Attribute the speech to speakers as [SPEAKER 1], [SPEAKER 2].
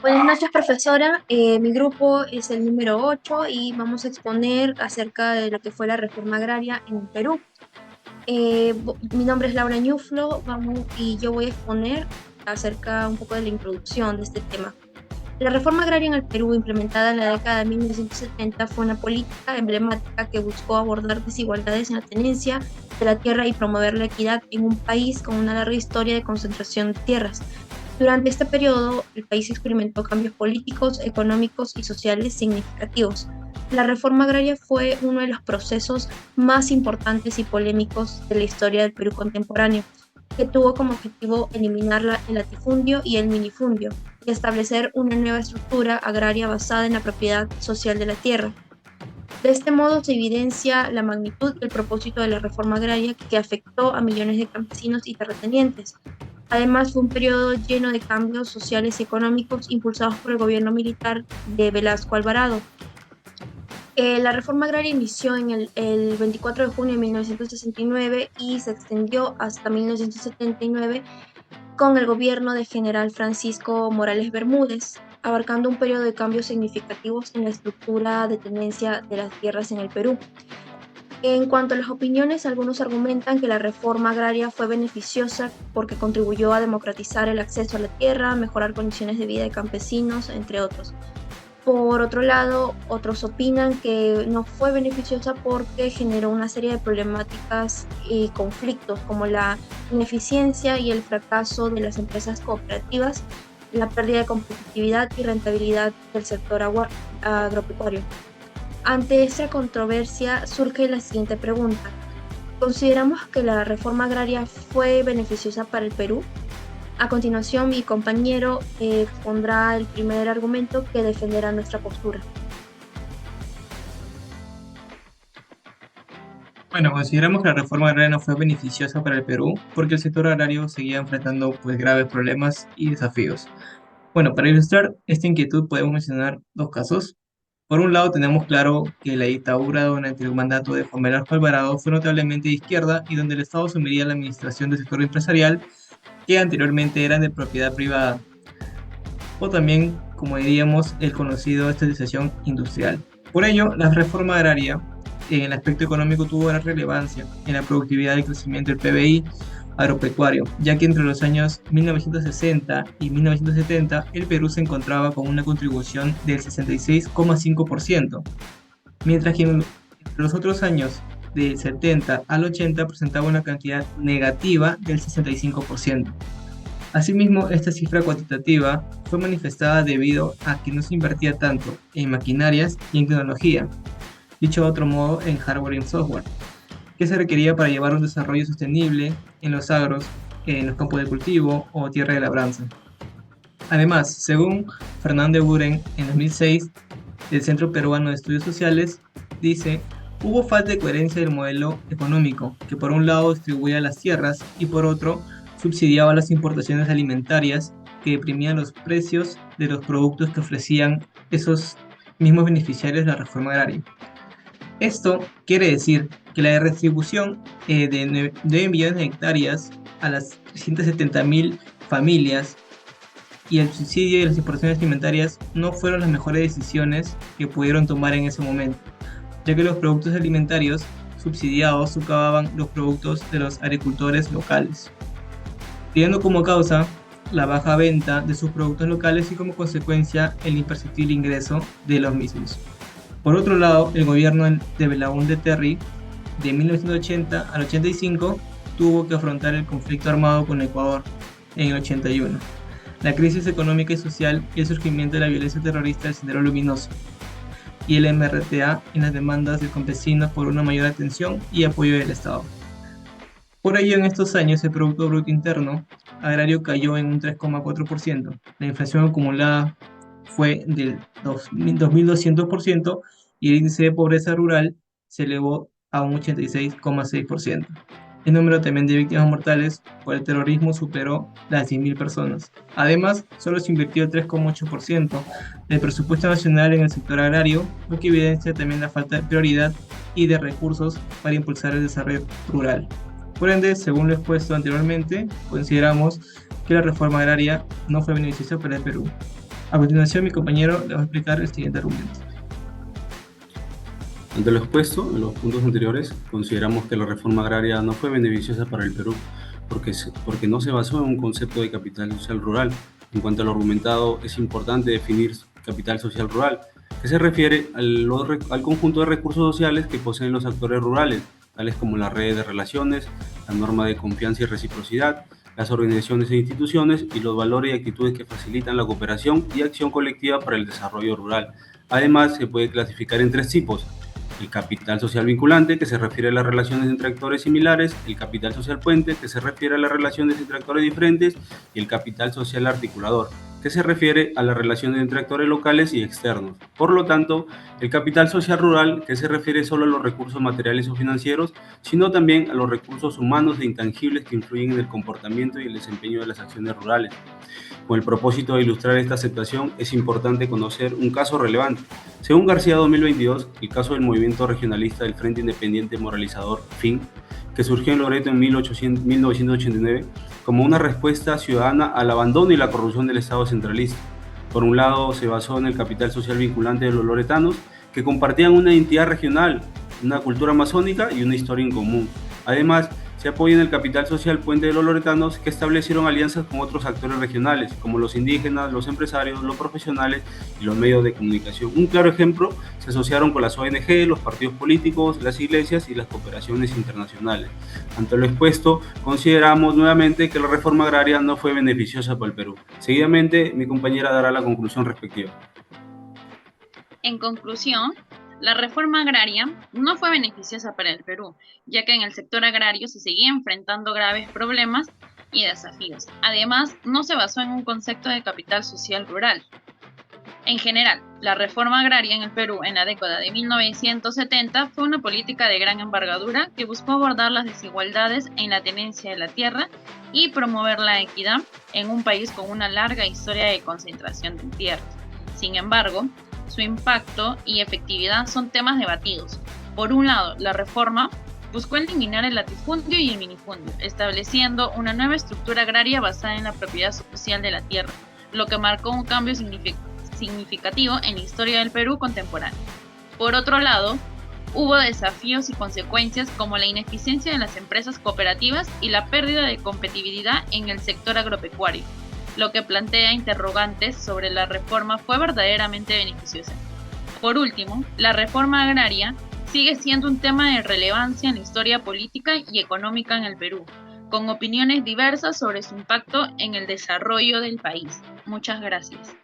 [SPEAKER 1] Buenas noches, profesora. Mi grupo es el número 8 y vamos a exponer acerca de lo que fue la reforma agraria en el Perú. Mi nombre es Laura Ñuflo, y yo voy a exponer acerca un poco de la introducción de este tema. La reforma agraria en el Perú, implementada en la década de 1970, fue una política emblemática que buscó abordar desigualdades en la tenencia de la tierra y promover la equidad en un país con una larga historia de concentración de tierras. Durante este periodo, el país experimentó cambios políticos, económicos y sociales significativos. La reforma agraria fue uno de los procesos más importantes y polémicos de la historia del Perú contemporáneo, que tuvo como objetivo eliminar el latifundio y el minifundio y establecer una nueva estructura agraria basada en la propiedad social de la tierra. De este modo se evidencia la magnitud y el propósito de la reforma agraria que afectó a millones de campesinos y terratenientes. Además, fue un periodo lleno de cambios sociales y económicos impulsados por el gobierno militar de Velasco Alvarado. La reforma agraria inició el 24 de junio de 1969 y se extendió hasta 1979 con el gobierno de General Francisco Morales Bermúdez, abarcando un periodo de cambios significativos en la estructura de tenencia de las tierras en el Perú. En cuanto a las opiniones, algunos argumentan que la reforma agraria fue beneficiosa porque contribuyó a democratizar el acceso a la tierra, mejorar condiciones de vida de campesinos, entre otros. Por otro lado, otros opinan que no fue beneficiosa porque generó una serie de problemáticas y conflictos como la ineficiencia y el fracaso de las empresas cooperativas, la pérdida de competitividad y rentabilidad del sector agropecuario. Ante esta controversia surge la siguiente pregunta. ¿Consideramos que la reforma agraria fue beneficiosa para el Perú? A continuación, mi compañero pondrá el primer argumento que defenderá nuestra postura.
[SPEAKER 2] Bueno, consideramos que la reforma agraria no fue beneficiosa para el Perú porque el sector agrario seguía enfrentando graves problemas y desafíos. Bueno, para ilustrar esta inquietud podemos mencionar dos casos. Por un lado, tenemos claro que la dictadura durante el mandato de Juan Velasco Alvarado fue notablemente de izquierda y donde el Estado asumiría la administración del sector empresarial que anteriormente eran de propiedad privada, o también, como diríamos, el conocido estatización industrial. Por ello, la reforma agraria en el aspecto económico tuvo gran relevancia en la productividad y crecimiento del PBI agropecuario, ya que entre los años 1960 y 1970 el Perú se encontraba con una contribución del 66,5%, mientras que entre los otros años del 70 al 80 presentaba una cantidad negativa del 65%. Asimismo, esta cifra cuantitativa fue manifestada debido a que no se invertía tanto en maquinarias y en tecnología, dicho de otro modo en hardware y en software, que se requería para llevar un desarrollo sostenible en los agros, en los campos de cultivo o tierra de labranza. Además, según Fernando Buren en 2006, del Centro Peruano de Estudios Sociales, dice, hubo falta de coherencia del modelo económico, que por un lado distribuía las tierras y por otro subsidiaba las importaciones alimentarias que deprimían los precios de los productos que ofrecían esos mismos beneficiarios de la reforma agraria. Esto quiere decir que la redistribución de 9 millones de hectáreas a las 370.000 familias y el subsidio de las importaciones alimentarias no fueron las mejores decisiones que pudieron tomar en ese momento, ya que los productos alimentarios subsidiados socavaban los productos de los agricultores locales, teniendo como causa la baja venta de sus productos locales y como consecuencia el imperceptible ingreso de los mismos. Por otro lado, el gobierno de Belaúnde Terry, de 1980 al 85, tuvo que afrontar el conflicto armado con Ecuador en el 81, la crisis económica y social y el surgimiento de la violencia terrorista del Sendero Luminoso, y el MRTA en las demandas de campesinos por una mayor atención y apoyo del Estado. Por ello, en estos años, el Producto Bruto Interno agrario cayó en un 3,4%. La inflación acumulada fue del 2.200% y el índice de pobreza rural se elevó a un 86,6%. El número también de víctimas mortales por el terrorismo superó las 100.000 personas. Además, solo se invirtió el 3,8% del presupuesto nacional en el sector agrario, lo que evidencia también la falta de prioridad y de recursos para impulsar el desarrollo rural. Por ende, según lo expuesto anteriormente, consideramos que la reforma agraria no fue beneficiosa para el Perú. A continuación, mi compañero le va a explicar el siguiente argumento.
[SPEAKER 3] Ante lo expuesto, en los puntos anteriores, consideramos que la reforma agraria no fue beneficiosa para el Perú porque no se basó en un concepto de capital social rural. En cuanto al argumentado, es importante definir capital social rural, que se refiere al conjunto de recursos sociales que poseen los actores rurales, tales como las redes de relaciones, la norma de confianza y reciprocidad, las organizaciones e instituciones y los valores y actitudes que facilitan la cooperación y acción colectiva para el desarrollo rural. Además, se puede clasificar en tres tipos: el capital social vinculante, que se refiere a las relaciones entre actores similares; el capital social puente, que se refiere a las relaciones entre actores diferentes; y el capital social articulador, que se refiere a las relaciones entre actores locales y externos. Por lo tanto, el capital social rural, que se refiere solo a los recursos materiales o financieros, sino también a los recursos humanos e intangibles que influyen en el comportamiento y el desempeño de las acciones rurales. Con el propósito de ilustrar esta aceptación, es importante conocer un caso relevante. Según García 2022, el caso del movimiento regionalista del Frente Independiente Moralizador, FIN, que surgió en Loreto en 1989 como una respuesta ciudadana al abandono y la corrupción del Estado centralista. Por un lado, se basó en el capital social vinculante de los loretanos, que compartían una identidad regional, una cultura amazónica y una historia en común. Además, se apoya en el capital social puente de los loretanos, que establecieron alianzas con otros actores regionales, como los indígenas, los empresarios, los profesionales y los medios de comunicación. Un claro ejemplo: se asociaron con las ONG, los partidos políticos, las iglesias y las cooperaciones internacionales. Ante lo expuesto, consideramos nuevamente que la reforma agraria no fue beneficiosa para el Perú. Seguidamente, mi compañera dará la conclusión respectiva.
[SPEAKER 4] En conclusión, la reforma agraria no fue beneficiosa para el Perú, ya que en el sector agrario se seguía enfrentando graves problemas y desafíos. Además, no se basó en un concepto de capital social rural. En general, la reforma agraria en el Perú en la década de 1970 fue una política de gran envergadura que buscó abordar las desigualdades en la tenencia de la tierra y promover la equidad en un país con una larga historia de concentración de tierras. Sin embargo, su impacto y efectividad son temas debatidos. Por un lado, la reforma buscó eliminar el latifundio y el minifundio, estableciendo una nueva estructura agraria basada en la propiedad social de la tierra, lo que marcó un cambio significativo en la historia del Perú contemporáneo. Por otro lado, hubo desafíos y consecuencias como la ineficiencia de las empresas cooperativas y la pérdida de competitividad en el sector agropecuario, lo que plantea interrogantes sobre la reforma fue verdaderamente beneficiosa. Por último, la reforma agraria sigue siendo un tema de relevancia en la historia política y económica en el Perú, con opiniones diversas sobre su impacto en el desarrollo del país. Muchas gracias.